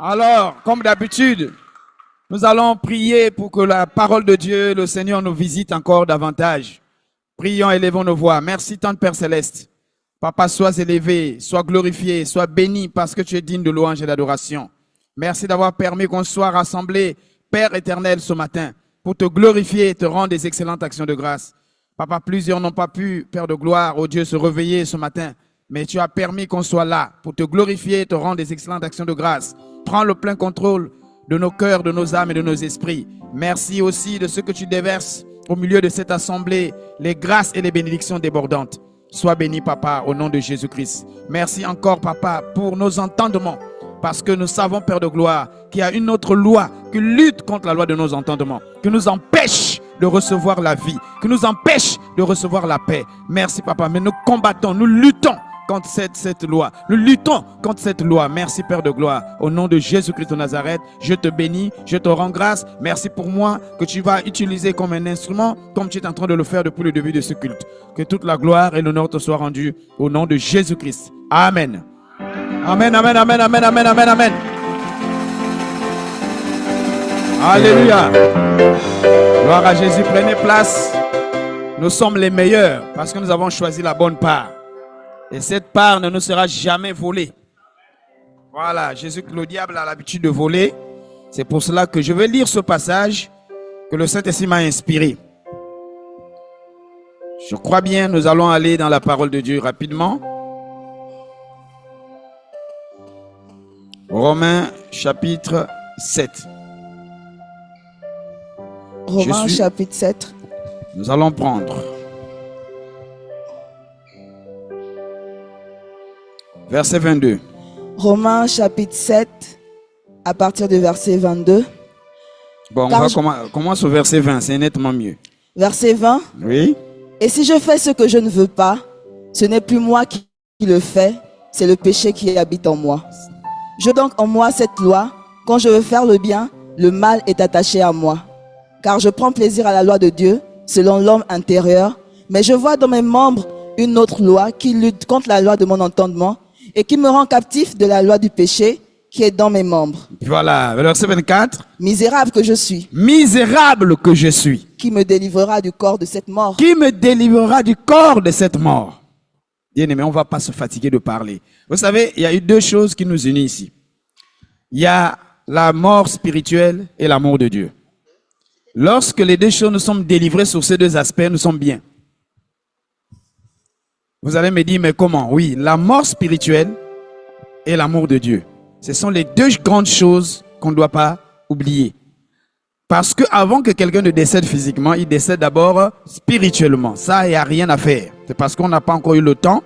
Alors, comme d'habitude, nous allons prier pour que la parole de Dieu, le Seigneur, nous visite encore davantage. Prions, élevons nos voix. Merci tant, Père Céleste. Papa, sois élevé, sois glorifié, sois béni parce que tu es digne de louange et d'adoration. Merci d'avoir permis qu'on soit rassemblés, Père éternel, ce matin, pour te glorifier et te rendre des excellentes actions de grâce. Papa, plusieurs n'ont pas pu, Père de gloire, oh Dieu, se réveiller ce matin, mais tu as permis qu'on soit là pour te glorifier et te rendre des excellentes actions de grâce. Prends le plein contrôle de nos cœurs, de nos âmes et de nos esprits. Merci aussi de ce que tu déverses au milieu de cette assemblée, les grâces et les bénédictions débordantes. Sois béni, Papa, au nom de Jésus-Christ. Merci encore, Papa, pour nos entendements. Parce que nous savons, Père de gloire, qu'il y a une autre loi qui lutte contre la loi de nos entendements, qui nous empêche de recevoir la vie, qui nous empêche de recevoir la paix. Merci, Papa, mais nous combattons, nous luttons contre cette loi. Nous luttons contre cette loi. Merci, Père de gloire. Au nom de Jésus-Christ de Nazareth, je te bénis, je te rends grâce. Merci pour moi que tu vas utiliser comme un instrument, comme tu es en train de le faire depuis le début de ce culte. Que toute la gloire et l'honneur te soient rendus au nom de Jésus-Christ. Amen. Amen, amen, amen, amen, amen, amen, amen. Alléluia. Gloire à Jésus. Prenez place. Nous sommes les meilleurs parce que nous avons choisi la bonne part. Et cette part ne nous sera jamais volée. Voilà, Jésus, le diable a l'habitude de voler. C'est pour cela que je vais lire ce passage que le Saint-Esprit m'a inspiré. Je crois bien, nous allons aller dans la parole de Dieu rapidement. Romains chapitre 7. Romains chapitre 7. Nous allons prendre verset 22. Romains chapitre 7, à partir du verset 22. Bon, on commence au verset 20, c'est nettement mieux. Verset 20. Oui. Et si je fais ce que je ne veux pas, ce n'est plus moi qui le fais, c'est le péché qui habite en moi. J'ai donc en moi cette loi, quand je veux faire le bien, le mal est attaché à moi. Car je prends plaisir à la loi de Dieu, selon l'homme intérieur, mais je vois dans mes membres une autre loi qui lutte contre la loi de mon entendement et qui me rend captif de la loi du péché qui est dans mes membres. Voilà, verset 24. Misérable que je suis. Misérable que je suis. Qui me délivrera du corps de cette mort. Qui me délivrera du corps de cette mort. Bien-aimé, on ne va pas se fatiguer de parler. Vous savez, il y a eu deux choses qui nous unissent ici. Il y a la mort spirituelle et l'amour de Dieu. Lorsque les deux choses nous sommes délivrées sur ces deux aspects, nous sommes bien. Vous allez me dire, mais comment? Oui, la mort spirituelle et l'amour de Dieu. Ce sont les deux grandes choses qu'on ne doit pas oublier. Parce qu'avant que quelqu'un ne décède physiquement, il décède d'abord spirituellement. Ça, il n'y a rien à faire. C'est parce qu'on n'a pas encore eu le temps.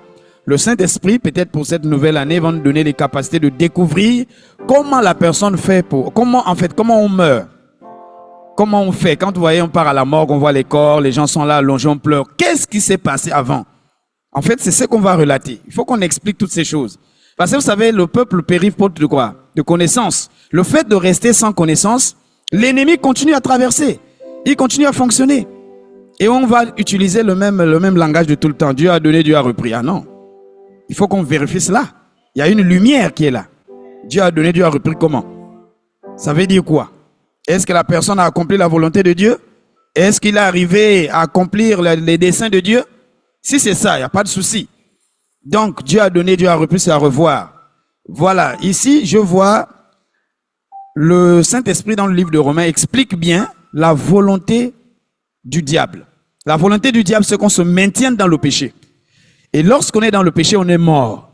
Le Saint-Esprit, peut-être pour cette nouvelle année, va nous donner les capacités de découvrir comment la personne fait pour... comment on meurt. Comment on fait? Quand vous voyez, on part à la morgue, on voit les corps, les gens sont là, allongés, on pleure. Qu'est-ce qui s'est passé avant? En fait, c'est ce qu'on va relater. Il faut qu'on explique toutes ces choses. Parce que vous savez, le peuple périt faute de quoi? De connaissance. Le fait de rester sans connaissance, l'ennemi continue à traverser. Il continue à fonctionner. Et on va utiliser le même langage de tout le temps. Dieu a donné, Dieu a repris. Ah non. Il faut qu'on vérifie cela. Il y a une lumière qui est là. Dieu a donné, Dieu a repris comment? Ça veut dire quoi? Est-ce que la personne a accompli la volonté de Dieu? Est-ce qu'il est arrivé à accomplir les desseins de Dieu? Si c'est ça, il n'y a pas de souci. Donc, Dieu a donné, Dieu a repris, c'est à revoir. Voilà, ici, je vois le Saint-Esprit dans le livre de Romains explique bien la volonté du diable. La volonté du diable, c'est qu'on se maintienne dans le péché. Et lorsqu'on est dans le péché, on est mort.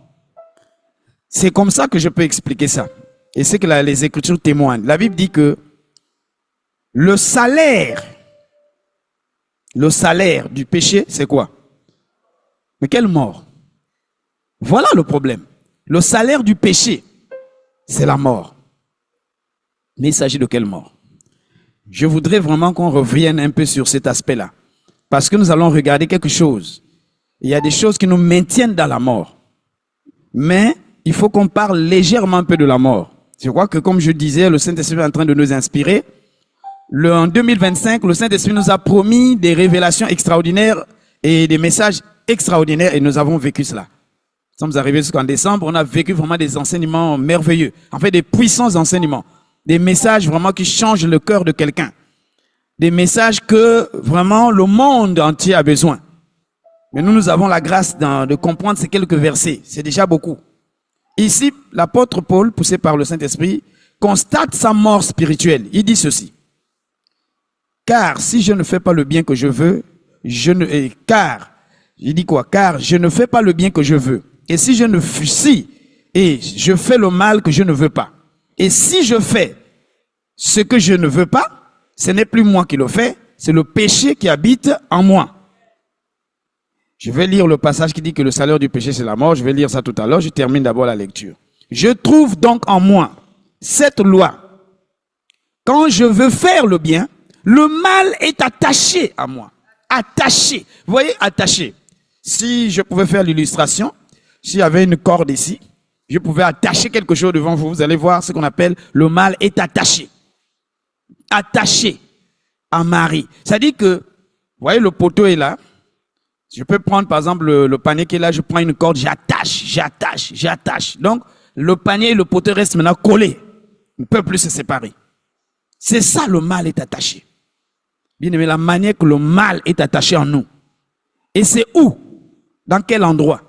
C'est comme ça que je peux expliquer ça. Et c'est que les Écritures témoignent. La Bible dit que le salaire du péché, c'est quoi? Mais quelle mort? Voilà le problème. Le salaire du péché, c'est la mort. Mais il s'agit de quelle mort? Je voudrais vraiment qu'on revienne un peu sur cet aspect-là. Parce que nous allons regarder quelque chose. Il y a des choses qui nous maintiennent dans la mort. Mais il faut qu'on parle légèrement un peu de la mort. Je crois que comme je disais, le Saint-Esprit est en train de nous inspirer. En 2025, le Saint-Esprit nous a promis des révélations extraordinaires et des messages extraordinaires et nous avons vécu cela. Nous sommes arrivés jusqu'en décembre, on a vécu vraiment des enseignements merveilleux. En fait, des puissants enseignements. Des messages vraiment qui changent le cœur de quelqu'un. Des messages que vraiment le monde entier a besoin. Mais nous avons la grâce de comprendre ces quelques versets. C'est déjà beaucoup. Ici, l'apôtre Paul, poussé par le Saint-Esprit, constate sa mort spirituelle. Il dit ceci. Car si je ne fais pas le bien que je veux, il dit quoi? Car je ne fais pas le bien que je veux. Et si je fais le mal que je ne veux pas. Et si je fais ce que je ne veux pas, ce n'est plus moi qui le fais, c'est le péché qui habite en moi. Je vais lire le passage qui dit que le salaire du péché, c'est la mort. Je vais lire ça tout à l'heure. Je termine d'abord la lecture. Je trouve donc en moi cette loi. Quand je veux faire le bien, le mal est attaché à moi. Attaché. Vous voyez, attaché. Si je pouvais faire l'illustration, s'il y avait une corde ici, je pouvais attacher quelque chose devant vous. Vous allez voir ce qu'on appelle le mal est attaché. Attaché à Marie. Ça dit que, vous voyez, le poteau est là. Je peux prendre par exemple le panier qui est là, je prends une corde, j'attache. Donc, le panier et le poteau restent maintenant collés. On ne peut plus se séparer. C'est ça, le mal est attaché. Bien aimé, la manière que le mal est attaché en nous. Et c'est où? Dans quel endroit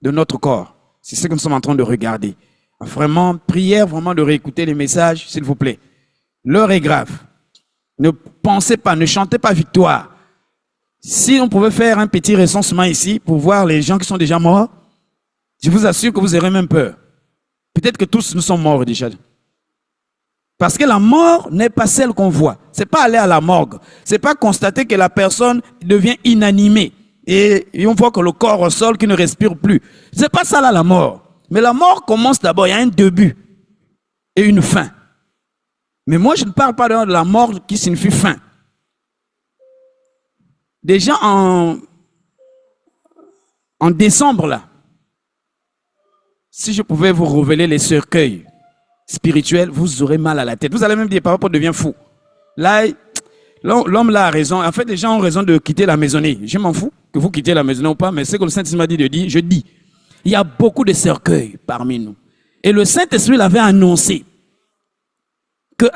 de notre corps? C'est ce que nous sommes en train de regarder. Vraiment, prière vraiment de réécouter les messages, s'il vous plaît. L'heure est grave. Ne pensez pas, ne chantez pas victoire. Si on pouvait faire un petit recensement ici pour voir les gens qui sont déjà morts, je vous assure que vous aurez même peur. Peut-être que tous nous sommes morts déjà. Parce que la mort n'est pas celle qu'on voit. C'est pas aller à la morgue. C'est pas constater que la personne devient inanimée. Et on voit que le corps au sol qui ne respire plus. C'est pas ça là la mort. Mais la mort commence d'abord, il y a un début et une fin. Mais moi je ne parle pas de la mort qui signifie fin. Déjà en décembre là, si je pouvais vous révéler les cercueils spirituels, vous aurez mal à la tête. Vous allez même dire, papa devient fou. Là, l'homme là a raison. En fait, les gens ont raison de quitter la maisonnée. Je m'en fous que vous quittez la maisonnée ou pas, mais c'est que le Saint-Esprit m'a dit de dire, je dis. Il y a beaucoup de cercueils parmi nous. Et le Saint-Esprit l'avait annoncé que,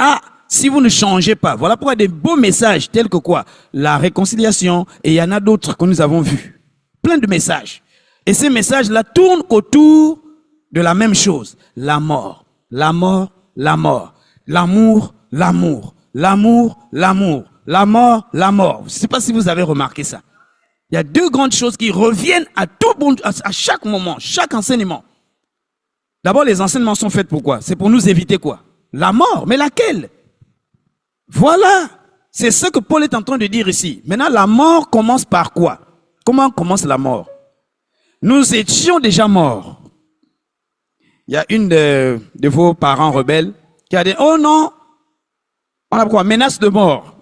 si vous ne changez pas, voilà pourquoi des beaux messages tels que quoi? La réconciliation, et il y en a d'autres que nous avons vus. Plein de messages. Et ces messages-là tournent autour de la même chose. La mort, la mort, la mort. L'amour, l'amour. L'amour, l'amour. La mort, la mort. Je ne sais pas si vous avez remarqué ça. Il y a deux grandes choses qui reviennent à chaque moment, chaque enseignement. D'abord, les enseignements sont faits pour quoi? C'est pour nous éviter quoi? La mort. Mais laquelle? Voilà. C'est ce que Paul est en train de dire ici. Maintenant, la mort commence par quoi? Comment commence la mort? Nous étions déjà morts. Il y a une de vos parents rebelles qui a dit, oh non, on a quoi? Menace de mort.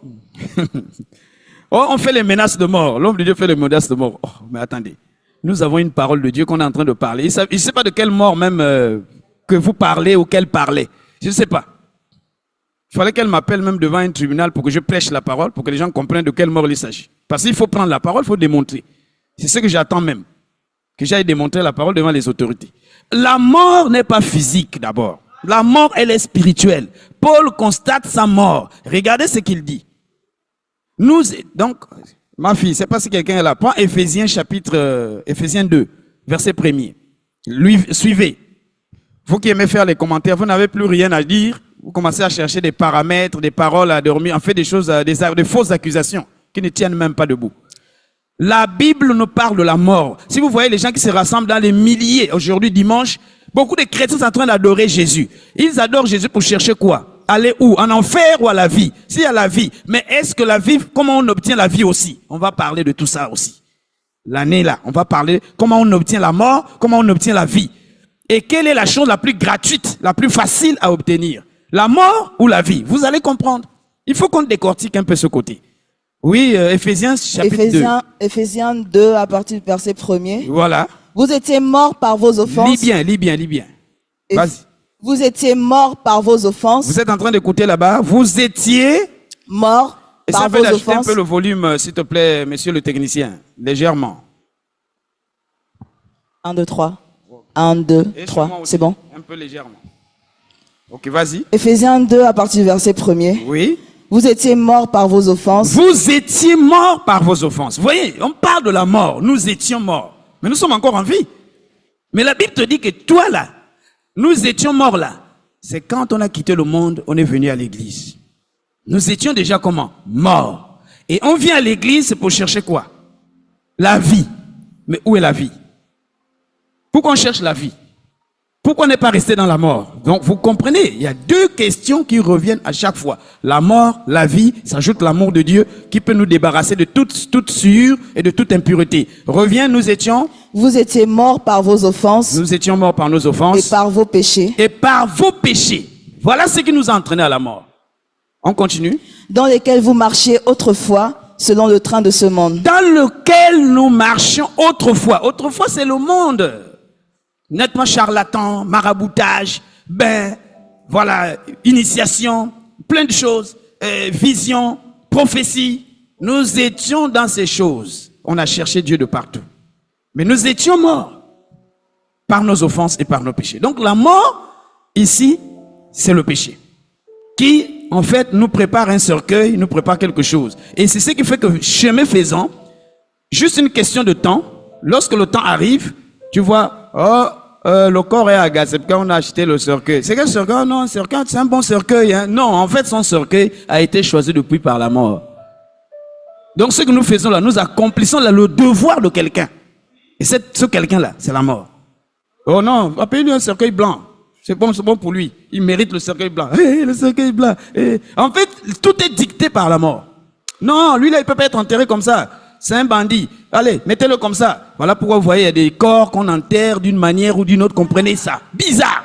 Oh, on fait les menaces de mort. L'homme de Dieu fait les menaces de mort. Oh, mais attendez. Nous avons une parole de Dieu qu'on est en train de parler. Il ne sait pas de quelle mort même que vous parlez ou qu'elle parlait. Je ne sais pas. Il fallait qu'elle m'appelle même devant un tribunal pour que je prêche la parole, pour que les gens comprennent de quelle mort il s'agit. Parce qu'il faut prendre la parole, il faut démontrer. C'est ce que j'attends même. Que j'aille démontrer la parole devant les autorités. La mort n'est pas physique d'abord. La mort, elle est spirituelle. Paul constate sa mort. Regardez ce qu'il dit. Donc, ma fille, je ne sais pas si quelqu'un est là. Prends Éphésiens 2, verset 1er. Suivez. Vous qui aimez faire les commentaires, vous n'avez plus rien à dire. Vous commencez à chercher des paramètres, des paroles à dormir, en fait des choses, des fausses accusations qui ne tiennent même pas debout. La Bible nous parle de la mort. Si vous voyez les gens qui se rassemblent dans les milliers, aujourd'hui dimanche, beaucoup de chrétiens sont en train d'adorer Jésus. Ils adorent Jésus pour chercher quoi? Aller où? En enfer ou à la vie? S'il y a la vie, mais est-ce que la vie, comment on obtient la vie aussi? On va parler de tout ça aussi. L'année là, on va parler comment on obtient la mort, comment on obtient la vie. Et quelle est la chose la plus gratuite, la plus facile à obtenir? La mort ou la vie? Vous allez comprendre. Il faut qu'on décortique un peu ce côté. Oui, Éphésiens chapitre 2. Éphésiens 2 à partir du verset 1er. Voilà. Vous étiez morts par vos offenses. Lis bien. Vas-y. Vous étiez morts par vos offenses. Vous êtes en train d'écouter là-bas. Vous étiez morts par vos offenses. Essaye un peu le volume, s'il te plaît, monsieur le technicien. Légèrement. 1, 2, 3. 1, 2, Et 3. moi aussi, C'est bon? un peu légèrement. Ok, vas-y. Éphésiens 2 à partir du verset 1er. Oui. Vous étiez morts par vos offenses. Vous étiez morts par vos offenses. Vous voyez, on parle de la mort. Nous étions morts. Mais nous sommes encore en vie. Mais la Bible te dit que toi là, nous étions morts là. C'est quand on a quitté le monde, on est venu à l'église. Nous étions déjà comment? Morts. Et on vient à l'église pour chercher quoi? La vie. Mais où est la vie? Pourquoi on cherche la vie? Pourquoi on n'est pas resté dans la mort? Donc vous comprenez, il y a deux questions qui reviennent à chaque fois. La mort, la vie, s'ajoute l'amour de Dieu qui peut nous débarrasser de toute souillure et de toute impureté. Reviens, nous étions morts par vos offenses. Nous étions morts par nos offenses. Et par vos péchés. Et par vos péchés. Voilà ce qui nous a entraînés à la mort. On continue. Dans lesquels vous marchiez autrefois, selon le train de ce monde. Dans lequel nous marchions autrefois. Autrefois, c'est le monde. Nettement charlatan, maraboutage, voilà, initiation, plein de choses, vision, prophétie. Nous étions dans ces choses. On a cherché Dieu de partout. Mais nous étions morts par nos offenses et par nos péchés. Donc la mort, ici, c'est le péché. Qui, en fait, nous prépare un cercueil, nous prépare quelque chose. Et c'est ce qui fait que, chemin faisant, juste une question de temps, lorsque le temps arrive, tu vois, le corps est agacé quand on a acheté le cercueil. C'est quel cercueil? Non, cercueil, c'est un bon cercueil. Hein? Non, en fait, son cercueil a été choisi depuis par la mort. Donc, ce que nous faisons là, nous accomplissons là, le devoir de quelqu'un. Et ce quelqu'un-là, c'est la mort. Oh non, appelez-lui un cercueil blanc. C'est bon pour lui. Il mérite le cercueil blanc. Hey, le cercueil blanc. Hey. En fait, tout est dicté par la mort. Non, lui là, il peut pas être enterré comme ça. C'est un bandit. Allez, mettez-le comme ça. Voilà pourquoi vous voyez, il y a des corps qu'on enterre d'une manière ou d'une autre. Comprenez ça. Bizarre.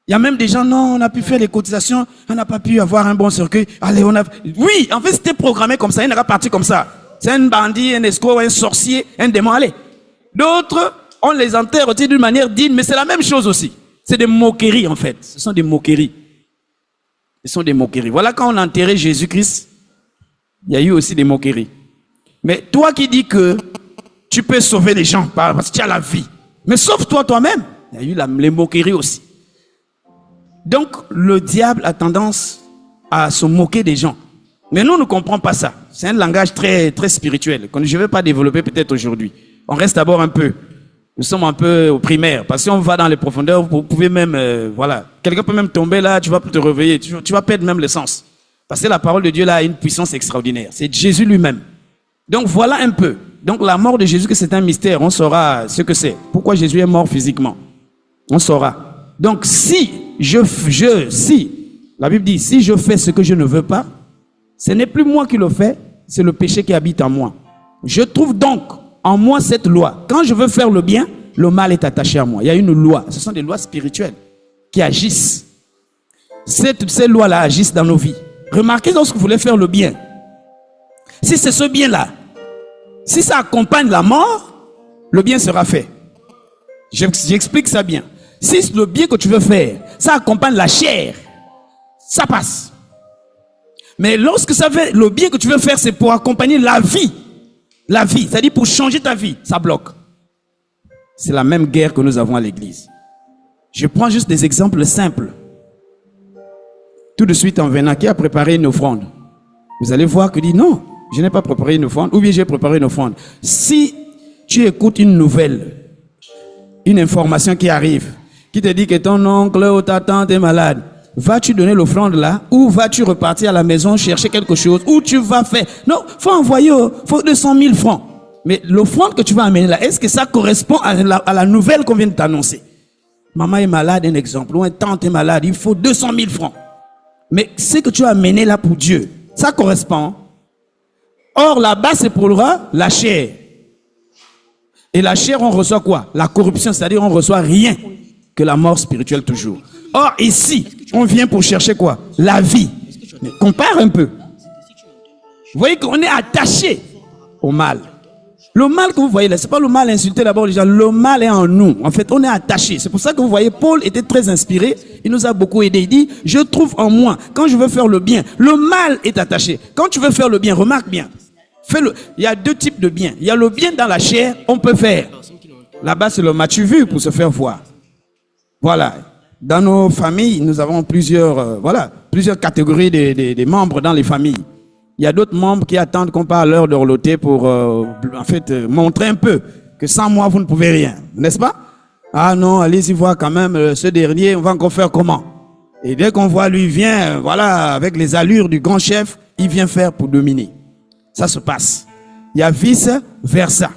Il y a même des gens, non, on a pu faire les cotisations, on n'a pas pu avoir un bon cercueil. Allez, Oui, en fait, c'était programmé comme ça. Il n'est pas parti comme ça. C'est un bandit, un escroc, un sorcier, un démon. Allez. D'autres, on les enterre aussi d'une manière digne, mais c'est la même chose aussi. C'est des moqueries, en fait. Ce sont des moqueries. Ce sont des moqueries. Voilà quand on a enterré Jésus-Christ, il y a eu aussi des moqueries. Mais toi qui dis que tu peux sauver les gens parce que tu as la vie, mais sauve-toi toi-même. Il y a eu les moqueries aussi. Donc, le diable a tendance à se moquer des gens. Mais nous ne comprenons pas ça. C'est un langage très, très spirituel que je ne vais pas développer peut-être aujourd'hui. On reste d'abord un peu. Nous sommes un peu au primaire. Parce que si on va dans les profondeurs, vous pouvez même, voilà. Quelqu'un peut même tomber là, tu vas te réveiller. Tu vas perdre même le sens. Parce que la parole de Dieu là a une puissance extraordinaire. C'est Jésus lui-même. Donc voilà un peu. Donc la mort de Jésus, que c'est un mystère. On saura ce que c'est. Pourquoi Jésus est mort physiquement. On saura. Donc si la Bible dit, si je fais ce que je ne veux pas, ce n'est plus moi qui le fais, c'est le péché qui habite en moi. Je trouve donc en moi cette loi. Quand je veux faire le bien, le mal est attaché à moi. Il y a une loi. Ce sont des lois spirituelles qui agissent. Ces lois-là agissent dans nos vies. Remarquez lorsque vous voulez faire le bien. Si c'est ce bien-là, si ça accompagne la mort, le bien sera fait. J'explique ça bien. Si le bien que tu veux faire, ça accompagne la chair, ça passe. Mais lorsque ça fait, le bien que tu veux faire, c'est pour accompagner la vie, c'est-à-dire pour changer ta vie, ça bloque. C'est la même guerre que nous avons à l'église. Je prends juste des exemples simples. Tout de suite en venant, qui a préparé une offrande? Vous allez voir que dit non, je n'ai pas préparé une offrande, ou bien j'ai préparé une offrande. Si tu écoutes une nouvelle, une information qui arrive, qui te dit que ton oncle ou ta tante est malade, vas-tu donner l'offrande là, ou vas-tu repartir à la maison chercher quelque chose, ou tu vas faire... Non, faut envoyer, faut 200 000 francs. Mais l'offrande que tu vas amener là, est-ce que ça correspond à la nouvelle qu'on vient de t'annoncer? Maman est malade, un exemple, ou une tante est malade, il faut 200 000 francs. Mais ce que tu as amené là pour Dieu, ça correspond. Or là-bas, c'est pour la chair. Et la chair, on reçoit quoi? La corruption, c'est-à-dire on reçoit rien que la mort spirituelle toujours. Or ici, on vient pour chercher quoi? La vie. Mais compare un peu. Vous voyez qu'on est attaché au mal. Le mal que vous voyez là, c'est pas le mal insulté d'abord les gens. Le mal est en nous. En fait, on est attaché. C'est pour ça que vous voyez, Paul était très inspiré. Il nous a beaucoup aidé. Il dit, je trouve en moi, quand je veux faire le bien, le mal est attaché. Quand tu veux faire le bien, remarque bien. Fais-le. Il y a deux types de bien. Il y a le bien dans la chair, on peut faire. Là-bas, c'est le m'as-tu vu pour se faire voir. Voilà. Dans nos familles, nous avons plusieurs catégories de membres dans les familles. Il y a d'autres membres qui attendent qu'on parle l'heure d'horloter pour, montrer un peu que sans moi, vous ne pouvez rien. N'est-ce pas? Ah non, allez-y voir quand même ce dernier, on va encore faire comment? Et dès qu'on voit lui vient, voilà, avec les allures du grand chef, il vient faire pour dominer. Ça se passe. Il y a vice versa.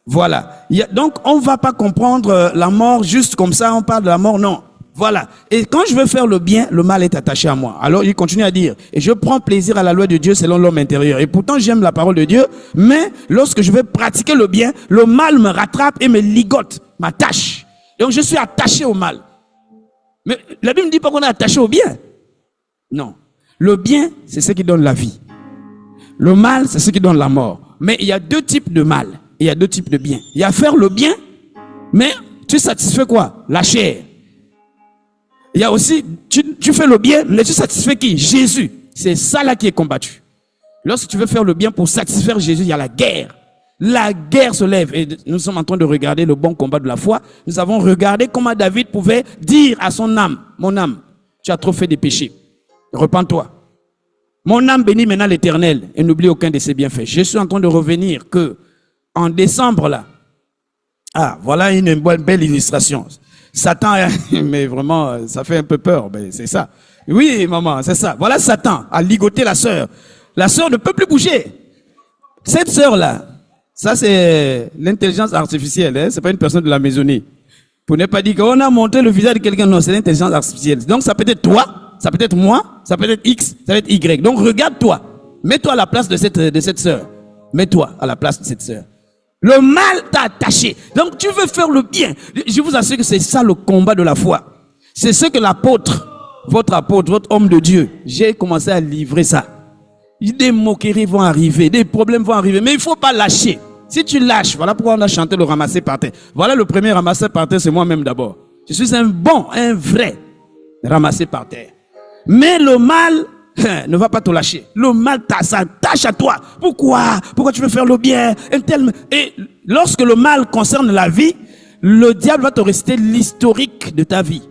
Voilà. Donc, on ne va pas comprendre la mort juste comme ça, on parle de la mort, non. Voilà. Et quand je veux faire le bien, le mal est attaché à moi. Alors, il continue à dire, et je prends plaisir à la loi de Dieu selon l'homme intérieur. Et pourtant, j'aime la parole de Dieu, mais lorsque je veux pratiquer le bien, le mal me rattrape et me ligote, m'attache. Donc, je suis attaché au mal. Mais la Bible ne dit pas qu'on est attaché au bien. Non. Le bien, c'est ce qui donne la vie. Le mal, c'est ce qui donne la mort. Mais il y a deux types de mal. Et il y a deux types de bien. Il y a faire le bien, mais tu satisfais quoi? La chair. Il y a aussi, tu fais le bien, mais tu satisfais qui? Jésus. C'est ça là qui est combattu. Lorsque tu veux faire le bien pour satisfaire Jésus, il y a la guerre. La guerre se lève. Et nous sommes en train de regarder le bon combat de la foi. Nous avons regardé comment David pouvait dire à son âme, mon âme, tu as trop fait des péchés. Repends-toi. Mon âme bénit maintenant l'Éternel et n'oublie aucun de ses bienfaits. Je suis en train de revenir que en décembre là, voilà une belle illustration. Satan, mais vraiment, ça fait un peu peur, mais c'est ça. Oui, maman, c'est ça. Voilà Satan a ligoté la sœur. La sœur ne peut plus bouger. Cette sœur-là, ça c'est l'intelligence artificielle, hein? C'est pas une personne de la maisonnée. Pour ne pas dire qu'on a montré le visage de quelqu'un, non, c'est l'intelligence artificielle. Donc ça peut être toi, ça peut être moi, ça peut être X, ça peut être Y. Donc regarde-toi, mets-toi à la place de cette sœur. Mets-toi à la place de cette sœur. Le mal t'a attaché. Donc tu veux faire le bien. Je vous assure que c'est ça le combat de la foi. C'est ce que l'apôtre, votre homme de Dieu, j'ai commencé à livrer ça. Des moqueries vont arriver, des problèmes vont arriver, mais il ne faut pas lâcher. Si tu lâches, voilà pourquoi on a chanté le ramasser par terre. Voilà le premier ramasser par terre, c'est moi-même d'abord. Je suis un vrai ramasser par terre. Mais le mal ne va pas te lâcher. Le mal s'attache à toi. Pourquoi? Pourquoi tu veux faire le bien? Et lorsque le mal concerne la vie, le diable va te réciter l'historique de ta vie.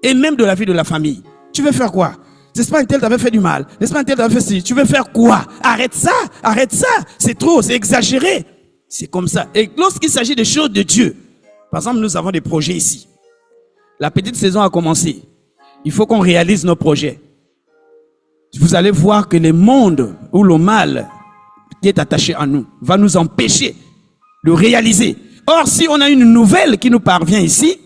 Et même de la vie de la famille. Tu veux faire quoi? N'est-ce pas un tel t'avait fait du mal? N'est-ce pas un tel t'avait fait ci? Tu veux faire quoi? Arrête ça! C'est trop, c'est exagéré. C'est comme ça. Et lorsqu'il s'agit des choses de Dieu, par exemple, nous avons des projets ici. La petite saison a commencé. Il faut qu'on réalise nos projets. Vous allez voir que le monde ou le mal qui est attaché à nous va nous empêcher de réaliser. Or, si on a une nouvelle qui nous parvient ici,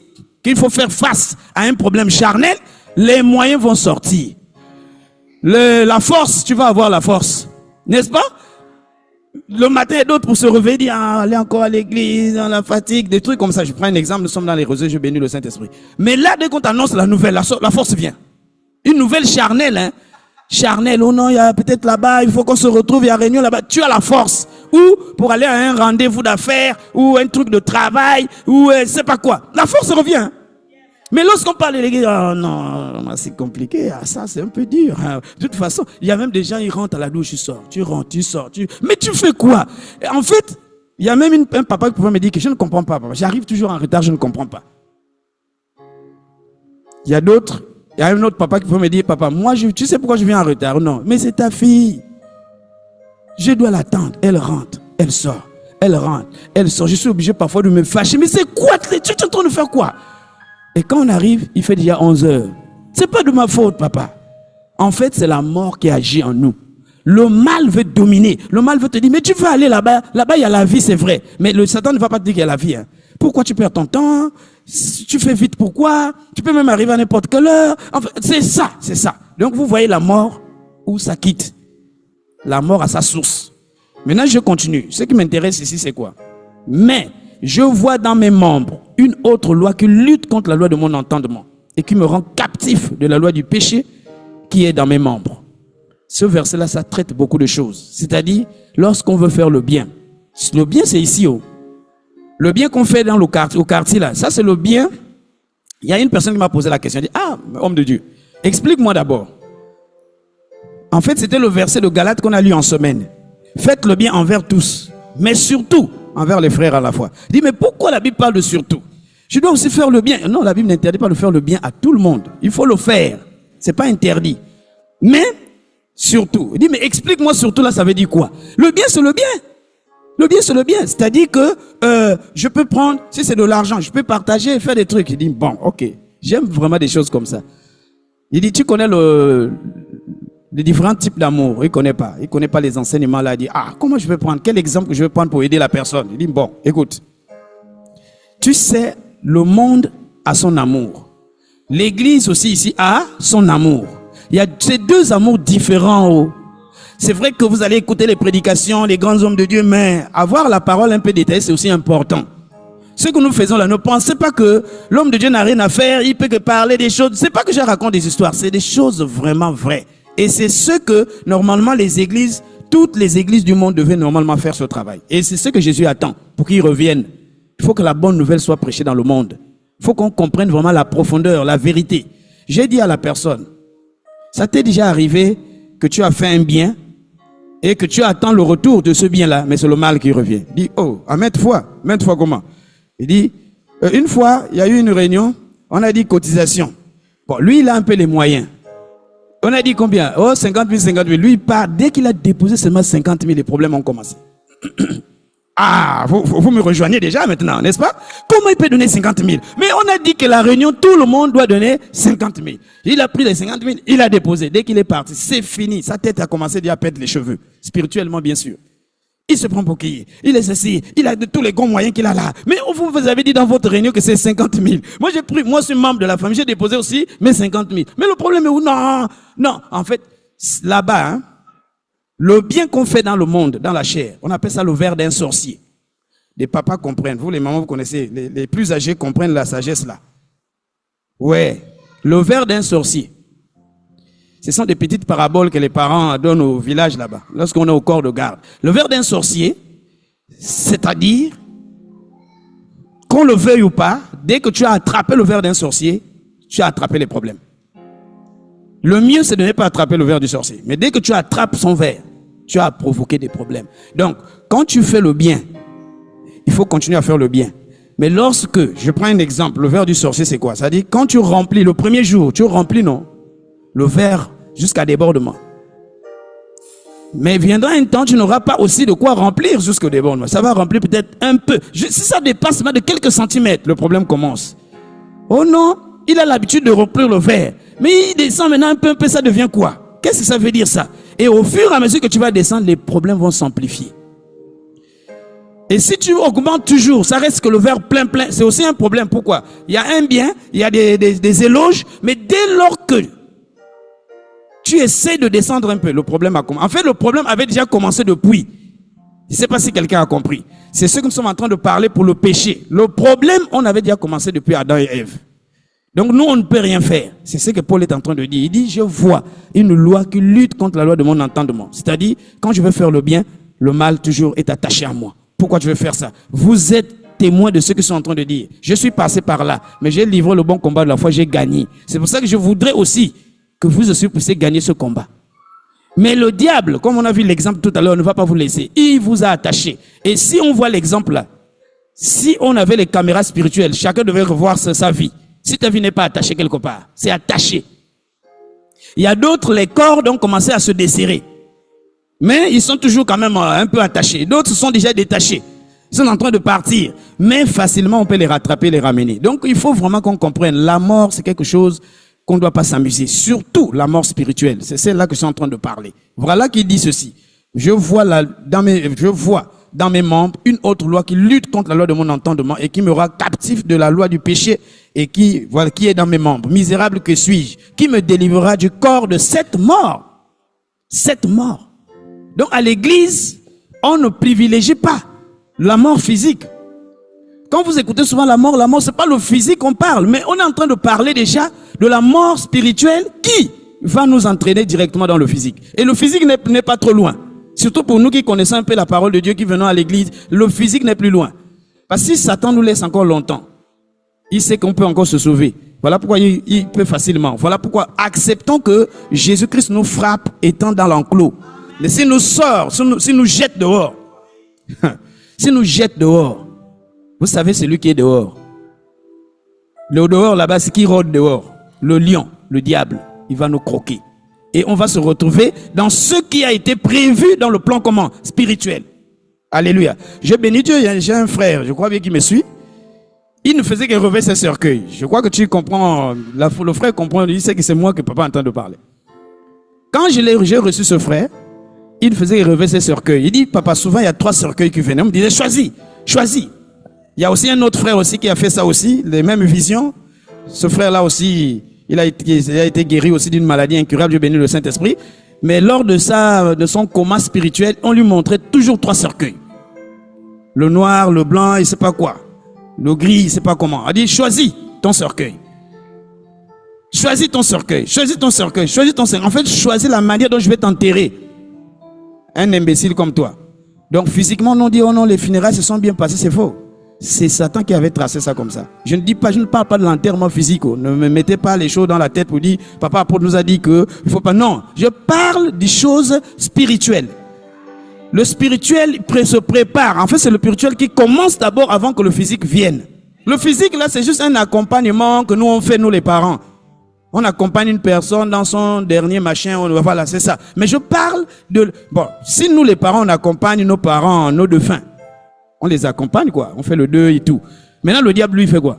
qu'il faut faire face à un problème charnel, les moyens vont sortir. La force, tu vas avoir la force. N'est-ce pas? Le matin, il y a d'autres pour se réveiller, dire, aller encore à l'église, dans la fatigue, des trucs comme ça. Je prends un exemple, nous sommes dans les réseaux, je bénis le Saint-Esprit. Mais là, dès qu'on t'annonce la nouvelle, la force vient. Une nouvelle charnelle, hein. Charnel, oh non, il y a peut-être là-bas, il faut qu'on se retrouve, il y a réunion là-bas. Tu as la force. Ou pour aller à un rendez-vous d'affaires, ou un truc de travail, ou je sais pas quoi. La force revient. Mais lorsqu'on parle de l'église, oh non, c'est compliqué, ça c'est un peu dur. De toute façon, il y a même des gens, ils rentrent à la douche, ils sortent. Tu rentres, tu sors. Mais tu fais quoi? En fait, il y a même un papa qui pouvait me dire que je ne comprends pas, papa. J'arrive toujours en retard, je ne comprends pas. Il y a d'autres. Il y a un autre papa qui peut me dire, papa, moi, tu sais pourquoi je viens en retard? Non, mais c'est ta fille. Je dois l'attendre. Elle rentre, elle sort, elle rentre, elle sort. Je suis obligé parfois de me fâcher. Mais c'est quoi? Tu es en train de faire quoi? Et quand on arrive, il fait déjà 11 heures. C'est pas de ma faute, papa. En fait, c'est la mort qui agit en nous. Le mal veut dominer. Le mal veut te dire, mais tu veux aller là-bas. Là-bas, il y a la vie, c'est vrai. Mais le Satan ne va pas te dire qu'il y a la vie. Hein. Pourquoi tu perds ton temps? Tu fais vite, pourquoi? Tu peux même arriver à n'importe quelle heure. Enfin, c'est ça. Donc, vous voyez la mort où ça quitte. La mort à sa source. Maintenant, je continue. Ce qui m'intéresse ici, c'est quoi? Mais, je vois dans mes membres une autre loi qui lutte contre la loi de mon entendement et qui me rend captif de la loi du péché qui est dans mes membres. Ce verset-là, ça traite beaucoup de choses. C'est-à-dire, lorsqu'on veut faire le bien. Le bien, c'est ici, oh. Le bien qu'on fait au quartier là, ça c'est le bien. Il y a une personne qui m'a posé la question, elle dit, homme de Dieu, explique-moi d'abord. En fait, c'était le verset de Galates qu'on a lu en semaine. Faites le bien envers tous, mais surtout envers les frères à la fois. Il dit, mais pourquoi la Bible parle de surtout? Je dois aussi faire le bien. Non, la Bible n'interdit pas de faire le bien à tout le monde. Il faut le faire. C'est pas interdit. Mais, surtout. Il dit, mais explique-moi surtout là, ça veut dire quoi? Le bien, c'est le bien. Le bien, c'est le bien. C'est-à-dire que je peux prendre, si c'est de l'argent, je peux partager et faire des trucs. Il dit, bon, ok, j'aime vraiment des choses comme ça. Il dit, tu connais les différents types d'amour. Il connaît pas les enseignements là. Il dit, ah, comment je vais prendre? Quel exemple je vais prendre pour aider la personne? Il dit, bon, écoute. Tu sais, le monde a son amour. L'église aussi ici a son amour. Il y a ces deux amours différents. Oh. C'est vrai que vous allez écouter les prédications, les grands hommes de Dieu, mais avoir la parole un peu détaillée, c'est aussi important. Ce que nous faisons là, ne pensez pas que l'homme de Dieu n'a rien à faire, il peut que parler des choses. C'est pas que je raconte des histoires, c'est des choses vraiment vraies. Et c'est ce que, normalement, les églises, toutes les églises du monde devaient normalement faire ce travail. Et c'est ce que Jésus attend pour qu'il revienne. Il faut que la bonne nouvelle soit prêchée dans le monde. Il faut qu'on comprenne vraiment la profondeur, la vérité. J'ai dit à la personne, ça t'est déjà arrivé que tu as fait un bien et que tu attends le retour de ce bien-là, mais c'est le mal qui revient. Il dit, oh, à maintes fois comment? Il dit, une fois, il y a eu une réunion, on a dit cotisation. Bon, lui, il a un peu les moyens. On a dit combien? Oh, 50 000. Lui, il part, dès qu'il a déposé seulement 50 000, les problèmes ont commencé. Ah, vous me rejoignez déjà maintenant, n'est-ce pas? Comment il peut donner 50 000? Mais on a dit que la réunion, tout le monde doit donner 50 000. Il a pris les 50 000, il a déposé. Dès qu'il est parti, c'est fini. Sa tête a commencé à perdre les cheveux. Spirituellement, bien sûr. Il se prend pour qui? Il est ceci. Il a de tous les grands moyens qu'il a là. Mais vous avez dit dans votre réunion que c'est 50 000. Moi, je suis membre de la famille. J'ai déposé aussi mes 50 000. Mais le problème est où? Non. En fait, là-bas, hein, le bien qu'on fait dans le monde, dans la chair, on appelle ça le verre d'un sorcier. Les papas comprennent. Vous, les mamans, vous connaissez. Les plus âgés comprennent la sagesse là. Ouais. Le verre d'un sorcier. Ce sont des petites paraboles que les parents donnent au village là-bas, lorsqu'on est au corps de garde. Le verre d'un sorcier, c'est-à-dire, qu'on le veuille ou pas, dès que tu as attrapé le verre d'un sorcier, tu as attrapé les problèmes. Le mieux, c'est de ne pas attraper le verre du sorcier. Mais dès que tu attrapes son verre, tu as provoqué des problèmes. Donc, quand tu fais le bien, il faut continuer à faire le bien. Mais lorsque, je prends un exemple, le verre du sorcier, c'est quoi? C'est-à-dire, quand tu remplis, le premier jour, tu remplis, non? Le verre jusqu'à débordement. Mais viendra un temps, tu n'auras pas aussi de quoi remplir jusqu'au débordement. Ça va remplir peut-être un peu. Si ça dépasse de quelques centimètres, le problème commence. Oh non, il a l'habitude de remplir le verre. Mais il descend maintenant un peu, ça devient quoi? Qu'est-ce que ça veut dire ça? Et au fur et à mesure que tu vas descendre, les problèmes vont s'amplifier. Et si tu augmentes toujours, ça reste que le verre plein, c'est aussi un problème. Pourquoi? Il y a un bien, il y a des éloges, mais dès lors que tu essaies de descendre un peu, le problème a commencé. En fait, le problème avait déjà commencé depuis. Je ne sais pas si quelqu'un a compris. C'est ce que nous sommes en train de parler pour le péché. Le problème, on avait déjà commencé depuis Adam et Ève. Donc nous, on ne peut rien faire. C'est ce que Paul est en train de dire. Il dit, je vois une loi qui lutte contre la loi de mon entendement. C'est-à-dire, quand je veux faire le bien, le mal toujours est attaché à moi. Pourquoi je veux faire ça? Vous êtes témoin de ce que je suis en train de dire. Je suis passé par là, mais j'ai livré le bon combat de la foi, j'ai gagné. C'est pour ça que je voudrais aussi que vous aussi puissiez gagner ce combat. Mais le diable, comme on a vu l'exemple tout à l'heure, ne va pas vous laisser. Il vous a attaché. Et si on voit l'exemple là, si on avait les caméras spirituelles, chacun devait revoir sa vie. Si ta vie n'est pas attachée quelque part, c'est attaché. Il y a d'autres, les cordes ont commencé à se desserrer. Mais ils sont toujours quand même un peu attachés. D'autres sont déjà détachés. Ils sont en train de partir. Mais facilement, on peut les rattraper, les ramener. Donc, il faut vraiment qu'on comprenne. La mort, c'est quelque chose qu'on ne doit pas s'amuser. Surtout la mort spirituelle. C'est celle-là que je suis en train de parler. Voilà qui dit ceci. Je vois dans mes membres une autre loi qui lutte contre la loi de mon entendement et qui me rend captif de la loi du péché et qui est dans mes membres. Misérable que suis-je? Qui me délivrera du corps de cette mort? Cette mort. Donc à l'église, on ne privilégie pas la mort physique. Quand vous écoutez souvent la mort, c'est pas le physique qu'on parle, mais on est en train de parler déjà de la mort spirituelle qui va nous entraîner directement dans le physique. Et le physique n'est pas trop loin. Surtout pour nous qui connaissons un peu la parole de Dieu, qui venons à l'église, le physique n'est plus loin. Parce que si Satan nous laisse encore longtemps, il sait qu'on peut encore se sauver. Voilà pourquoi il peut facilement. Voilà pourquoi acceptons que Jésus-Christ nous frappe étant dans l'enclos. Mais s'il nous sort, s'il nous jette dehors, s'il nous jette dehors, vous savez celui qui est dehors. Le dehors là-bas, c'est qui rôde dehors. Le lion, le diable, il va nous croquer. Et on va se retrouver dans ce qui a été prévu dans le plan comment? Spirituel. Alléluia. Je bénis Dieu, j'ai un frère, je crois bien qu'il me suit. Il ne faisait que relever ses cercueils. Je crois que tu comprends, le frère comprend, il sait que c'est moi que papa entend de parler. Quand j'ai reçu ce frère, il faisait relever ses cercueils. Il dit, papa, souvent il y a 3 cercueils qui venaient. On me disait, choisis, choisis. Il y a aussi un autre frère aussi qui a fait ça aussi, les mêmes visions. Ce frère-là aussi, il a été guéri aussi d'une maladie incurable, Dieu bénit le Saint-Esprit. Mais lors de son coma spirituel, on lui montrait toujours 3 cercueils. Le noir, le blanc, il ne sait pas quoi. Le gris, il ne sait pas comment. Il dit, choisis ton cercueil. Choisis ton cercueil, choisis ton cercueil, choisis ton cercueil. En fait, choisis la manière dont je vais t'enterrer. Un imbécile comme toi. Donc physiquement, on dit, oh non, les funérailles se sont bien passées, c'est faux. C'est Satan qui avait tracé ça comme ça. Je ne parle pas de l'enterrement physique. Ne me mettez pas les choses dans la tête pour dire, papa apôtre nous a dit que il faut pas. Non, je parle des choses spirituelles. Le spirituel se prépare. En fait, c'est le spirituel qui commence d'abord avant que le physique vienne. Le physique, là, c'est juste un accompagnement que nous, on fait, nous les parents. On accompagne une personne dans son dernier machin, voilà, c'est ça. Mais je parle de... Bon, si nous, les parents, on accompagne nos parents, nos défunts, on les accompagne, quoi. On fait le deuil et tout. Maintenant, le diable, lui, fait quoi?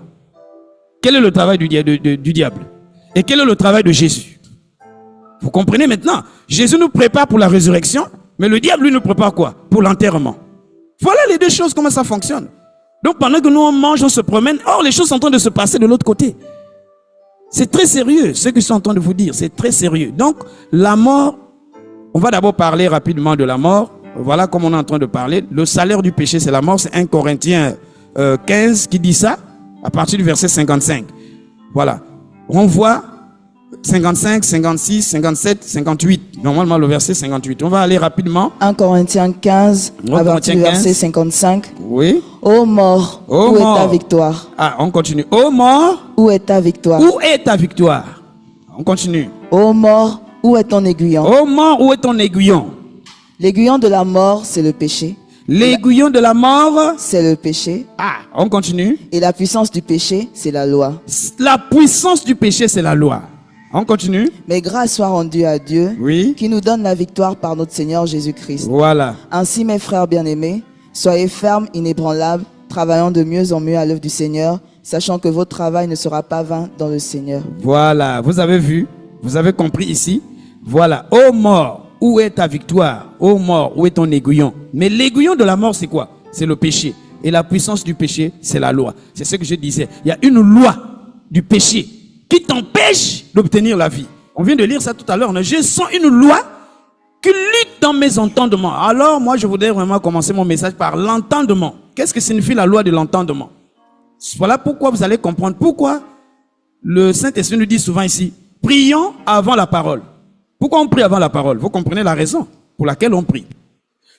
Quel est le travail du diable? Et quel est le travail de Jésus? Vous comprenez maintenant? Jésus nous prépare pour la résurrection, mais le diable, lui, nous prépare quoi? Pour l'enterrement. Voilà les deux choses, comment ça fonctionne. Donc, pendant que nous, on mange, on se promène, or, les choses sont en train de se passer de l'autre côté. C'est très sérieux, ce que je suis en train de vous dire, c'est très sérieux. Donc, la mort, on va d'abord parler rapidement de la mort. Voilà comme on est en train de parler. Le salaire du péché, c'est la mort. C'est 1 Corinthiens 15 qui dit ça, à partir du verset 55. Voilà. On voit 55, 56, 57, 58. Normalement, le verset 58. On va aller rapidement. 1 Corinthiens 15, à partir du verset 55. Oui. Ô mort, où est ta victoire? Ah, on continue. Ô mort, où est ta victoire? Où est ta victoire? On continue. Ô mort, où est ton aiguillon? Ô mort, où est ton aiguillon? L'aiguillon de la mort, c'est le péché. L'aiguillon de la mort, c'est le péché. Ah, on continue. Et la puissance du péché, c'est la loi. La puissance du péché, c'est la loi. On continue. Mais grâce soit rendue à Dieu, oui, qui nous donne la victoire par notre Seigneur Jésus-Christ. Voilà. Ainsi, mes frères bien-aimés, soyez fermes, inébranlables, travaillant de mieux en mieux à l'œuvre du Seigneur, sachant que votre travail ne sera pas vain dans le Seigneur. Voilà, vous avez vu, vous avez compris ici. Voilà, ô mort, où est ta victoire? Ô mort, où est ton aiguillon? Mais l'aiguillon de la mort, c'est quoi? C'est le péché. Et la puissance du péché, c'est la loi. C'est ce que je disais. Il y a une loi du péché qui t'empêche d'obtenir la vie. On vient de lire ça tout à l'heure. Je sens une loi qui lutte dans mes entendements. Alors, moi, je voudrais vraiment commencer mon message par l'entendement. Qu'est-ce que signifie la loi de l'entendement? Voilà pourquoi vous allez comprendre pourquoi le Saint-Esprit nous dit souvent ici, prions avant la parole. Pourquoi on prie avant la parole? Vous comprenez la raison pour laquelle on prie.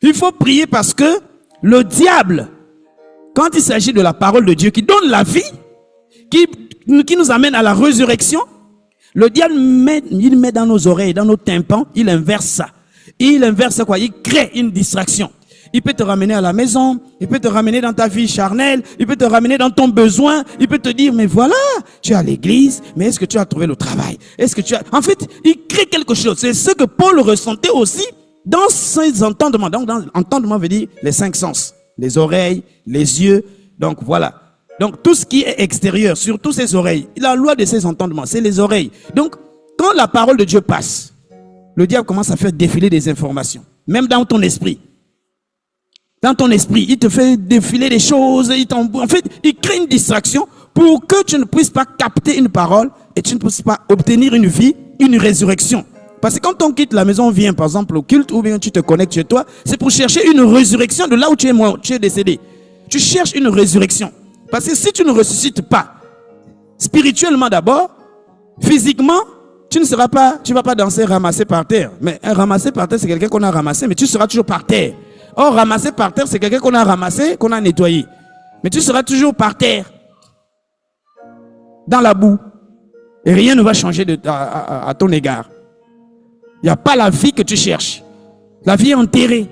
Il faut prier parce que le diable, quand il s'agit de la parole de Dieu qui donne la vie, qui nous amène à la résurrection, le diable il met dans nos oreilles, dans nos tympans, il inverse ça. Il inverse quoi? Il crée une distraction. Il peut te ramener à la maison, il peut te ramener dans ta vie charnelle, il peut te ramener dans ton besoin, il peut te dire, mais voilà, tu es à l'église, mais est-ce que tu as trouvé le travail? Est-ce que tu as... En fait, il crée quelque chose. C'est ce que Paul ressentait aussi dans ses entendements. Donc, entendement veut dire les 5 sens. Les oreilles, les yeux, donc voilà. Donc, tout ce qui est extérieur, surtout ses oreilles, la loi de ses entendements, c'est les oreilles. Donc, quand la parole de Dieu passe, le diable commence à faire défiler des informations, même dans ton esprit. Dans ton esprit, il te fait défiler des choses, en fait, il crée une distraction pour que tu ne puisses pas capter une parole et tu ne puisses pas obtenir une vie, une résurrection. Parce que quand on quitte la maison, on vient par exemple au culte ou bien tu te connectes chez toi, c'est pour chercher une résurrection de là où tu es décédé. Tu cherches une résurrection. Parce que si tu ne ressuscites pas, spirituellement d'abord, physiquement, tu ne vas pas danser ramassé par terre. Mais un ramassé par terre, c'est quelqu'un qu'on a ramassé, mais tu seras toujours par terre. Or, ramassé par terre, c'est quelqu'un qu'on a ramassé, qu'on a nettoyé. Mais tu seras toujours par terre, dans la boue. Et rien ne va changer à ton égard. Il n'y a pas la vie que tu cherches. La vie est enterrée.